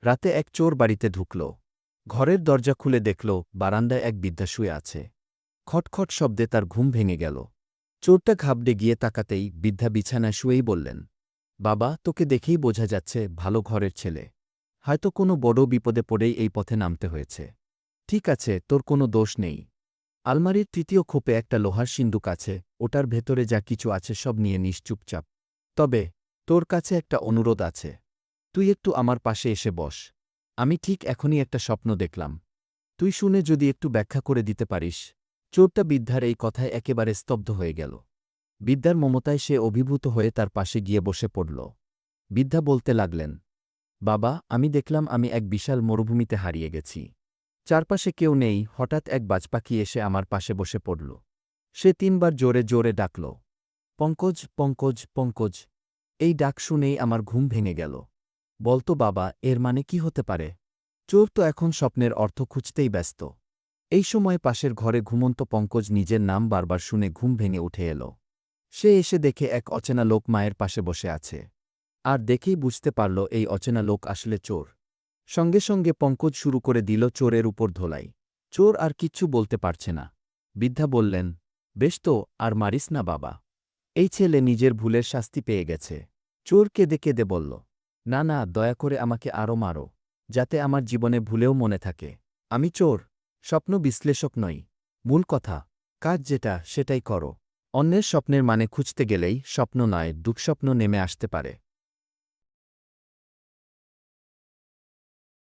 রাতে এক চোর বাড়িতে ঢুকল। ঘরের দরজা খুলে দেখল বারান্দায় এক বৃদ্ধা শুয়ে আছে। খটখট শব্দে তার ঘুম ভেঙে গেল। চোরটা ঘাবড়ে গিয়ে তাকাতেই বৃদ্ধা বিছানায় শুয়েই বললেন, বাবা, তোকে দেখেই বোঝা যাচ্ছে ভালো ঘরের ছেলে। হয়তো কোনো বড় বিপদে পড়েই এই পথে নামতে হয়েছে। ঠিক আছে, তোর কোনো দোষ নেই। আলমারির তৃতীয় খোপে একটা লোহার সিন্দুক আছে, ওটার ভেতরে যা কিছু আছে সব নিয়ে নিস চুপচাপ। তবে তোর কাছে একটা অনুরোধ আছে। তুই একটু আমার পাশে এসে বস। আমি ঠিক এখনই একটা স্বপ্ন দেখলাম। তুই শুনে যদি একটু ব্যাখ্যা করে দিতে পারিস। চোরটা বৃদ্ধার এই কথায় একেবারে স্তব্ধ হয়ে গেল। বৃদ্ধার মমতায় সে অভিভূত হয়ে তার পাশে গিয়ে বসে পড়ল। বৃদ্ধা বলতে লাগলেন, বাবা, আমি দেখলাম আমি এক বিশাল মরুভূমিতে হারিয়ে গেছি। চারপাশে কেউ নেই। হঠাৎ এক বাজপাখি এসে আমার পাশে বসে পড়ল। সে ৩ বার জোরে জোরে ডাকল, পঙ্কজ, পঙ্কজ, পঙ্কজ। এই ডাক শুনেই আমার ঘুম ভেঙে গেল। বলতো বাবা, এর মানে কি হতে পারে? চোর তো এখন স্বপ্নের অর্থ খুঁজতেই ব্যস্ত। এই সময় পাশের ঘরে ঘুমন্ত পঙ্কজ নিজের নাম বারবার শুনে ঘুম ভেঙে উঠে এল। সে এসে দেখে এক অচেনা লোক মায়ের পাশে বসে আছে। আর দেখেই বুঝতে পারল এই অচেনা লোক আসলে চোর। সঙ্গে সঙ্গে পঙ্কজ শুরু করে দিল চোরের উপর ধোলাই। চোর আর কিচ্ছু বলতে পারছে না। বৃদ্ধা বললেন, বেশ তো, আর মারিস না বাবা। এই ছেলে নিজের ভুলের শাস্তি পেয়ে গেছে। চোর কেঁদে কেঁদে বলল, না না, দয়া করে আমাকে আরও মারো, যাতে আমার জীবনে ভুলেও মনে থাকে। আমি চোর, স্বপ্ন বিশ্লেষক নই। মূল কথা, কাজ যেটা সেটাই করো। অন্যের স্বপ্নের মানে খুঁজতে গেলেই স্বপ্ন নয়, দুঃস্বপ্ন নেমে আসতে পারে।